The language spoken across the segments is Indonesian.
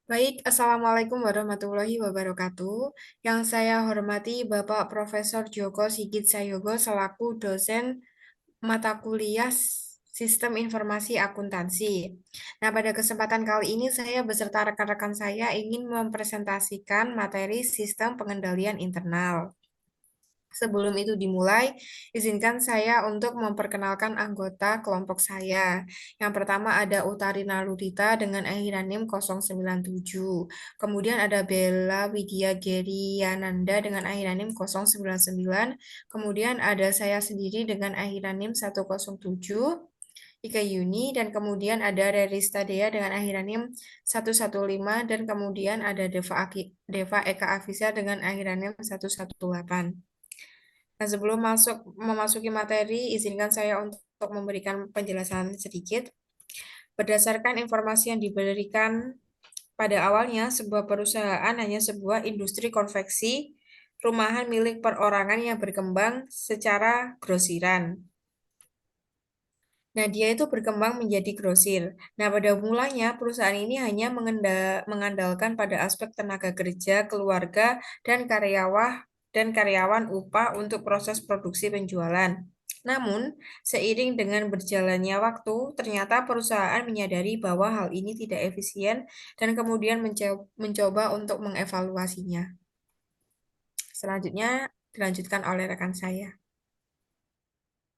Baik, Assalamualaikum warahmatullahi wabarakatuh. Yang saya hormati Bapak Profesor Joko Sigit Sayogo selaku dosen mata kuliah Sistem Informasi Akuntansi. Nah, pada kesempatan kali ini saya beserta rekan-rekan saya ingin mempresentasikan materi sistem pengendalian internal. Sebelum itu dimulai, izinkan saya untuk memperkenalkan anggota kelompok saya. Yang pertama ada Utarina Lurita dengan akhiran NIM 097. Kemudian ada Bella Widya Geriananda dengan akhiran NIM 099. Kemudian ada saya sendiri dengan akhiran NIM 107. Ika Yuni, dan kemudian ada Rerista Dea dengan akhiran NIM 115, dan kemudian ada Deva Eka Afisa dengan akhiran NIM 118. Nah, sebelum memasuki materi, izinkan saya untuk memberikan penjelasan sedikit. Berdasarkan informasi yang diberikan pada awalnya, sebuah perusahaan hanya sebuah industri konveksi rumahan milik perorangan yang berkembang secara grosiran. Nah, dia itu berkembang menjadi grosir. Nah, pada mulanya perusahaan ini hanya mengandalkan pada aspek tenaga kerja, keluarga, dan karyawan upah untuk proses produksi penjualan. Namun, seiring dengan berjalannya waktu, ternyata perusahaan menyadari bahwa hal ini tidak efisien dan kemudian mencoba untuk mengevaluasinya. Selanjutnya dilanjutkan oleh rekan saya.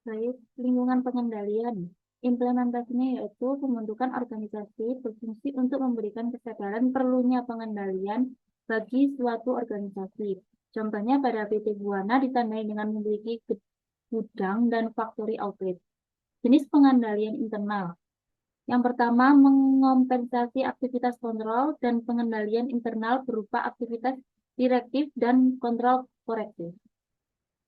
Baik, lingkungan pengendalian. Implementasinya yaitu pembentukan organisasi berfungsi untuk memberikan kesadaran perlunya pengendalian bagi suatu organisasi. Contohnya pada PT Buana ditandai dengan memiliki gudang dan factory outlet. Jenis pengendalian internal. Yang pertama, mengompensasi aktivitas kontrol dan pengendalian internal berupa aktivitas direktif dan kontrol korektif.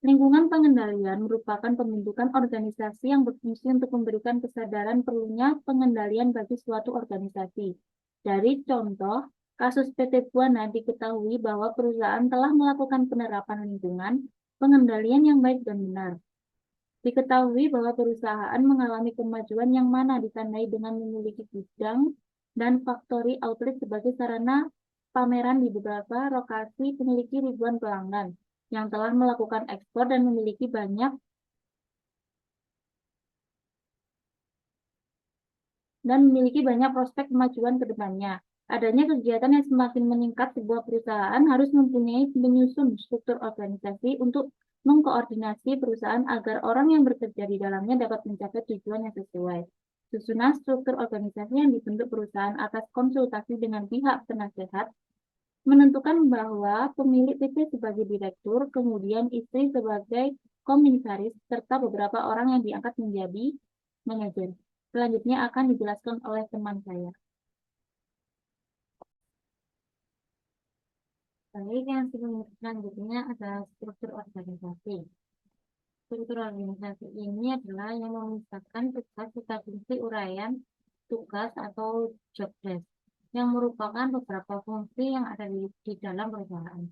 Lingkungan pengendalian merupakan pembentukan organisasi yang berfungsi untuk memberikan kesadaran perlunya pengendalian bagi suatu organisasi. Dari contoh, kasus PT Buana diketahui bahwa perusahaan telah melakukan penerapan lingkungan pengendalian yang baik dan benar. Diketahui bahwa perusahaan mengalami kemajuan yang mana ditandai dengan memiliki gudang dan factory outlet sebagai sarana pameran di beberapa lokasi memiliki ribuan pelanggan yang telah melakukan ekspor dan memiliki banyak prospek kemajuan ke depannya. Adanya kegiatan yang semakin meningkat sebuah perusahaan harus mempunyai menyusun struktur organisasi untuk mengkoordinasi perusahaan agar orang yang bekerja di dalamnya dapat mencapai tujuan yang sesuai. Susunan struktur organisasi yang dibentuk perusahaan atas konsultasi dengan pihak penasehat menentukan bahwa pemilik PT sebagai direktur, kemudian istri sebagai komisaris, serta beberapa orang yang diangkat menjadi manajer. Selanjutnya akan dijelaskan oleh teman saya. Baik, yang selanjutnya adalah struktur organisasi. Struktur organisasi ini adalah yang memisahkan tugas serta fungsi uraian tugas atau job desk yang merupakan beberapa fungsi yang ada di dalam perusahaan.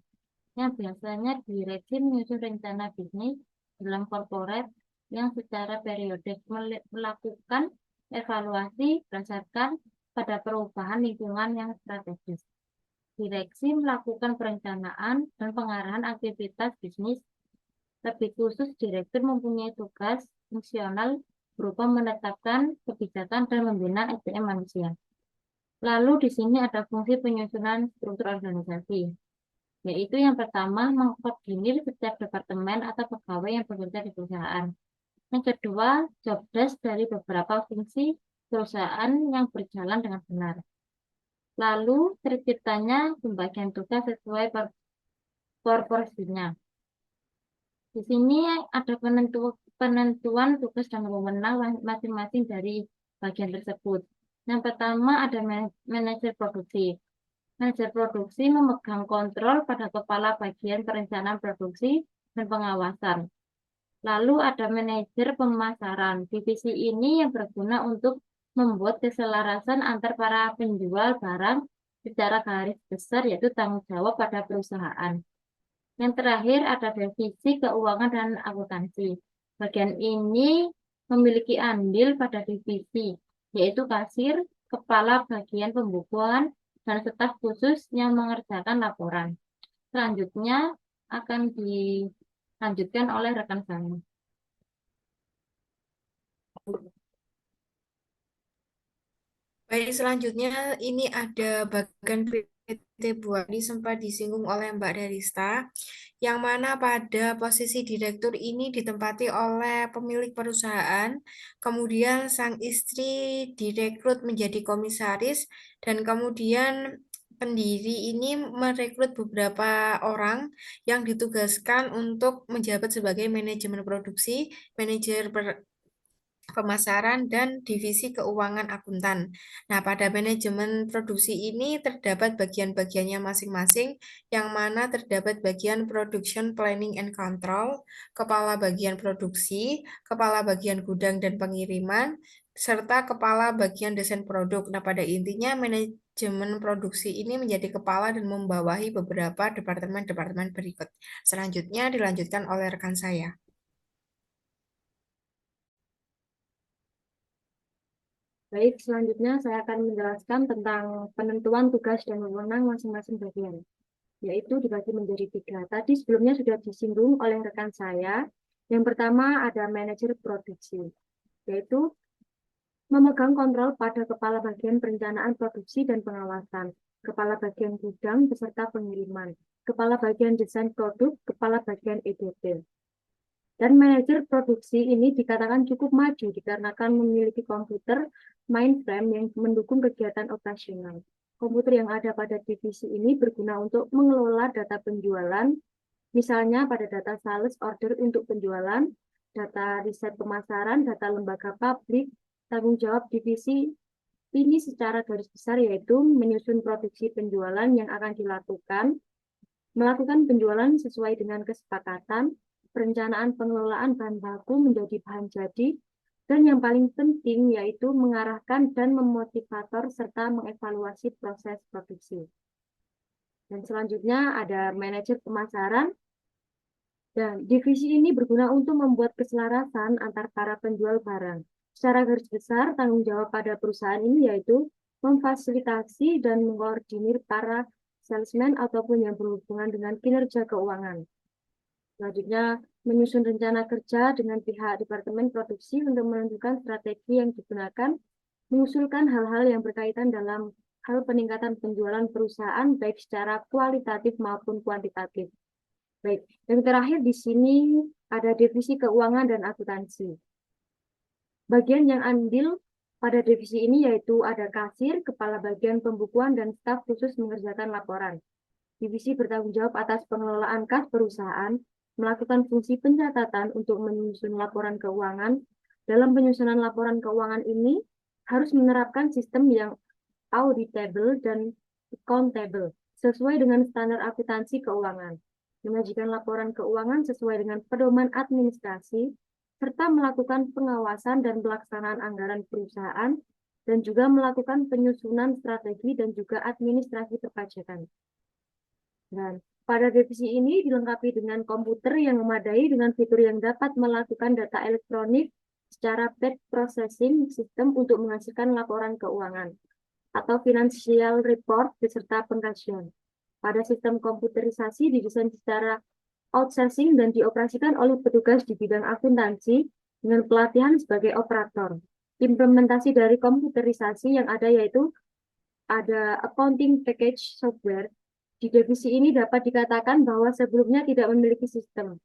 Yang biasanya direksi menyusun rencana bisnis dalam corporate yang secara periodik melakukan evaluasi berdasarkan pada perubahan lingkungan yang strategis. Direksi melakukan perencanaan dan pengarahan aktivitas bisnis. Lebih khusus, direktur mempunyai tugas fungsional berupa menetapkan kebijakan dan membina SDM manusia. Lalu di sini ada fungsi penyusunan struktur organisasi, yaitu yang pertama mengkoordinir setiap departemen atau pegawai yang bekerja di perusahaan. Yang kedua, job desk dari beberapa fungsi perusahaan yang berjalan dengan benar. Lalu terciptanya pembagian tugas sesuai proporsinya. Di sini ada penentuan tugas dan wewenang masing-masing dari bagian tersebut. Yang pertama ada manajer produksi. Manajer produksi memegang kontrol pada kepala bagian perencanaan produksi dan pengawasan. Lalu ada manajer pemasaran. Divisi ini yang berguna untuk membuat keselarasan antar para penjual barang secara garis besar, yaitu tanggung jawab pada perusahaan. Yang terakhir ada divisi keuangan dan akuntansi. Bagian ini memiliki andil pada divisi, yaitu kasir, kepala bagian pembukuan, dan staf khusus yang mengerjakan laporan. Selanjutnya akan dilanjutkan oleh rekan saya. Baik, selanjutnya ini ada bagian PT Bu Ani sempat disinggung oleh Mbak Derista, yang mana pada posisi direktur ini ditempati oleh pemilik perusahaan, kemudian sang istri direkrut menjadi komisaris, dan kemudian pendiri ini merekrut beberapa orang yang ditugaskan untuk menjabat sebagai manajemen produksi, manajer pemasaran, dan divisi keuangan akuntan. Nah, pada manajemen produksi ini terdapat bagian-bagiannya masing-masing, yang mana terdapat bagian production planning and control, kepala bagian produksi, kepala bagian gudang dan pengiriman, serta kepala bagian desain produk. Nah, pada intinya manajemen produksi ini menjadi kepala dan membawahi beberapa departemen-departemen berikut. Selanjutnya dilanjutkan oleh rekan saya. Baik, selanjutnya saya akan menjelaskan tentang penentuan tugas dan wewenang masing-masing bagian, yaitu dibagi menjadi tiga. Tadi sebelumnya sudah disinggung oleh rekan saya. Yang pertama ada manajer produksi, yaitu memegang kontrol pada kepala bagian perencanaan produksi dan pengawasan, kepala bagian gudang beserta pengiriman, kepala bagian desain produk, kepala bagian EDP. Dan manajer produksi ini dikatakan cukup maju dikarenakan memiliki komputer mainframe yang mendukung kegiatan operasional. Komputer yang ada pada divisi ini berguna untuk mengelola data penjualan, misalnya pada data sales order untuk penjualan, data riset pemasaran, data lembaga publik. Tanggung jawab divisi ini secara garis besar yaitu menyusun produksi penjualan yang akan dilakukan, melakukan penjualan sesuai dengan kesepakatan, perencanaan pengelolaan bahan baku menjadi bahan jadi, dan yang paling penting yaitu mengarahkan dan memotivator serta mengevaluasi proses produksi. Dan selanjutnya ada manajer pemasaran. Dan divisi ini berguna untuk membuat keselarasan antar para penjual barang. Secara garis besar, tanggung jawab pada perusahaan ini yaitu memfasilitasi dan mengkoordinir para salesman ataupun yang berhubungan dengan kinerja keuangan. Selanjutnya, menyusun rencana kerja dengan pihak Departemen Produksi untuk menentukan strategi yang digunakan, mengusulkan hal-hal yang berkaitan dalam hal peningkatan penjualan perusahaan baik secara kualitatif maupun kuantitatif. Baik, yang terakhir di sini ada divisi keuangan dan akuntansi. Bagian yang andil pada divisi ini yaitu ada kasir, kepala bagian pembukuan, dan staf khusus mengerjakan laporan. Divisi bertanggung jawab atas pengelolaan kas perusahaan, melakukan fungsi pencatatan untuk menyusun laporan keuangan. Dalam penyusunan laporan keuangan ini harus menerapkan sistem yang auditable dan accountable sesuai dengan standar akuntansi keuangan, menyajikan laporan keuangan sesuai dengan pedoman administrasi, serta melakukan pengawasan dan pelaksanaan anggaran perusahaan, dan juga melakukan penyusunan strategi dan juga administrasi perpajakan. Dan pada divisi ini dilengkapi dengan komputer yang memadai dengan fitur yang dapat melakukan data elektronik secara batch processing system untuk menghasilkan laporan keuangan atau financial report beserta pengkajian. Pada sistem komputerisasi didesain secara outsourcing dan dioperasikan oleh petugas di bidang akuntansi dengan pelatihan sebagai operator. Implementasi dari komputerisasi yang ada yaitu ada accounting package software. Di divisi ini dapat dikatakan bahwa sebelumnya tidak memiliki sistem.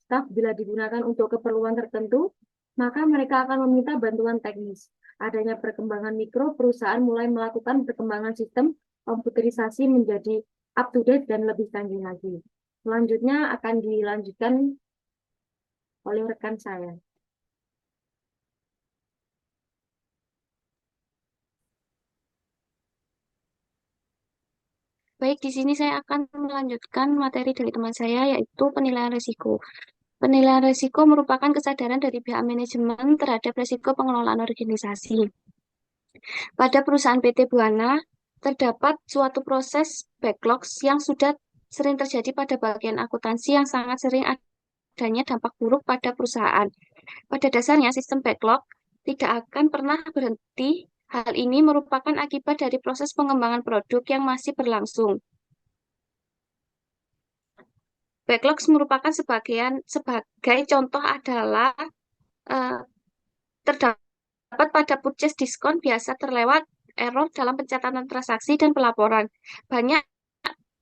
Staf bila digunakan untuk keperluan tertentu, maka mereka akan meminta bantuan teknis. Adanya perkembangan mikro, perusahaan mulai melakukan perkembangan sistem komputerisasi menjadi up to date dan lebih canggih lagi. Selanjutnya akan dilanjutkan oleh rekan saya. Baik, di sini saya akan melanjutkan materi dari teman saya, yaitu penilaian risiko. Penilaian risiko merupakan kesadaran dari pihak manajemen terhadap risiko pengelolaan organisasi. Pada perusahaan PT Buana, terdapat suatu proses backlog yang sudah sering terjadi pada bagian akuntansi yang sangat sering adanya dampak buruk pada perusahaan. Pada dasarnya, sistem backlog tidak akan pernah berhenti Hal ini merupakan akibat dari proses pengembangan produk yang masih berlangsung. Backlogs merupakan sebagai contoh adalah eh, terdapat pada purchase diskon biasa terlewat error dalam pencatatan transaksi dan pelaporan. Banyak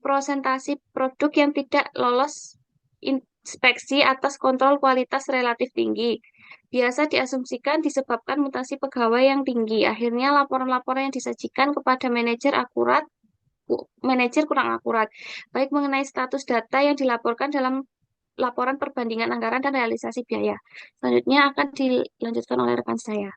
presentasi produk yang tidak lolos inspeksi atas kontrol kualitas relatif tinggi. Biasa diasumsikan disebabkan mutasi pegawai yang tinggi. Akhirnya laporan-laporan yang disajikan kepada manajer kurang akurat, baik mengenai status data yang dilaporkan dalam laporan perbandingan anggaran dan realisasi biaya. Selanjutnya akan dilanjutkan oleh rekan saya.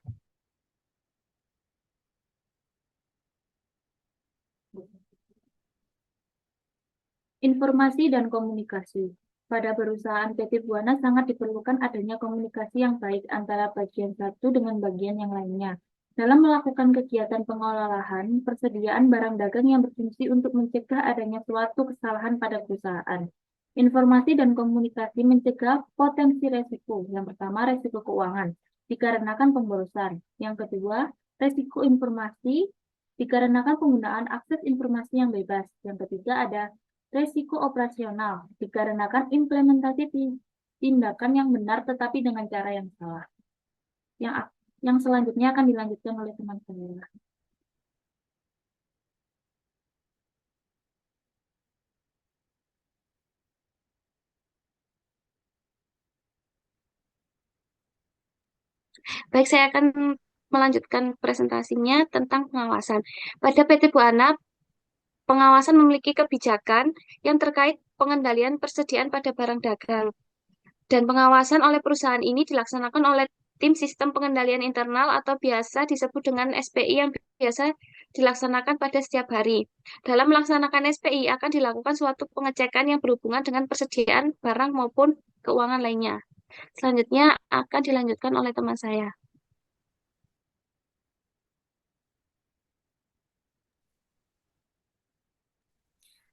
Informasi dan komunikasi. Pada perusahaan PT Buana sangat diperlukan adanya komunikasi yang baik antara bagian satu dengan bagian yang lainnya. Dalam melakukan kegiatan pengolahan, persediaan barang dagang yang berfungsi untuk mencegah adanya suatu kesalahan pada perusahaan. Informasi dan komunikasi mencegah potensi resiko. Yang pertama, resiko keuangan, dikarenakan pemborosan. Yang kedua, resiko informasi, dikarenakan penggunaan akses informasi yang bebas. Yang ketiga ada resiko operasional, dikarenakan implementasi tindakan yang benar tetapi dengan cara yang salah. Yang selanjutnya akan dilanjutkan oleh teman saya. Baik, saya akan melanjutkan presentasinya tentang pengawasan. Pada PT Buana, pengawasan memiliki kebijakan yang terkait pengendalian persediaan pada barang dagang. Dan pengawasan oleh perusahaan ini dilaksanakan oleh tim sistem pengendalian internal atau biasa disebut dengan SPI yang biasa dilaksanakan pada setiap hari. Dalam melaksanakan SPI akan dilakukan suatu pengecekan yang berhubungan dengan persediaan barang maupun keuangan lainnya. Selanjutnya akan dilanjutkan oleh teman saya.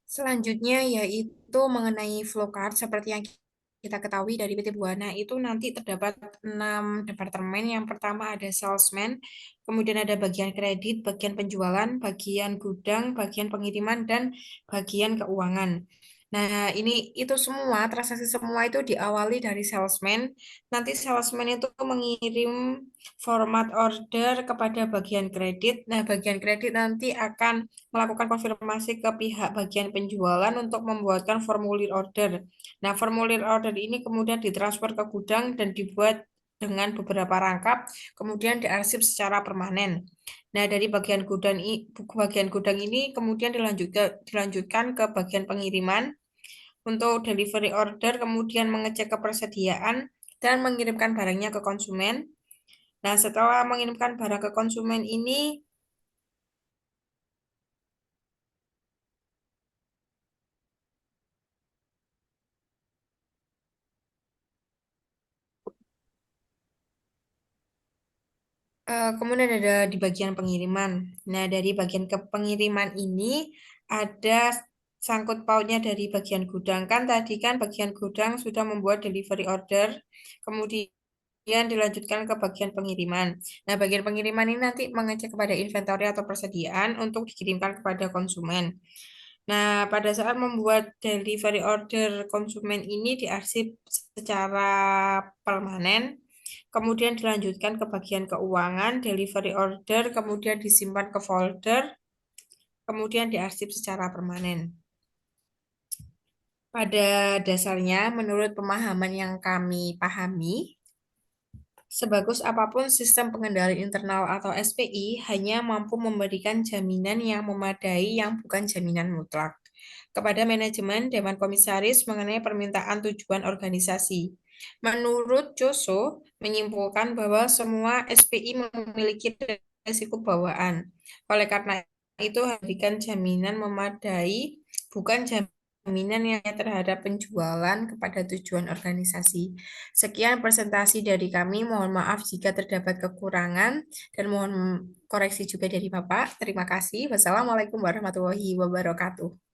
Selanjutnya yaitu mengenai flowchart seperti yang kita ketahui dari PT Buana itu nanti terdapat 6 departemen. Yang pertama ada salesman, kemudian ada bagian kredit, bagian penjualan, bagian gudang, bagian pengiriman, dan bagian keuangan. Nah, itu semua, transaksi semua itu diawali dari salesman. Nanti salesman itu mengirim format order kepada bagian kredit. Nah, bagian kredit nanti akan melakukan konfirmasi ke pihak bagian penjualan untuk membuatkan formulir order. Nah, formulir order ini kemudian ditransfer ke gudang dan dibuat dengan beberapa rangkap, kemudian diarsip secara permanen. Nah, dari bagian gudang ini kemudian dilanjutkan ke bagian pengiriman untuk delivery order, kemudian mengecek kepersediaan dan mengirimkan barangnya ke konsumen. Nah, setelah mengirimkan barang ke konsumen ini, kemudian ada di bagian pengiriman. Nah, dari bagian pengiriman ini ada sangkut pautnya dari bagian gudang. Kan tadi kan bagian gudang sudah membuat delivery order, kemudian dilanjutkan ke bagian pengiriman. Nah, bagian pengiriman ini nanti mengecek kepada inventory atau persediaan untuk dikirimkan kepada konsumen. Nah, pada saat membuat delivery order konsumen ini diarsip secara permanen, kemudian dilanjutkan ke bagian keuangan, delivery order, kemudian disimpan ke folder, kemudian diarsip secara permanen. Pada dasarnya, menurut pemahaman yang kami pahami, sebagus apapun sistem pengendalian internal atau SPI hanya mampu memberikan jaminan yang memadai yang bukan jaminan mutlak kepada manajemen Dewan Komisaris mengenai permintaan tujuan organisasi. Menurut Joso, menyimpulkan bahwa semua SPI memiliki risiko bawaan. Oleh karena itu, berikan jaminan memadai, bukan jaminan yang terhadap penjualan kepada tujuan organisasi. Sekian presentasi dari kami. Mohon maaf jika terdapat kekurangan dan mohon koreksi juga dari Bapak. Terima kasih. Wassalamualaikum warahmatullahi wabarakatuh.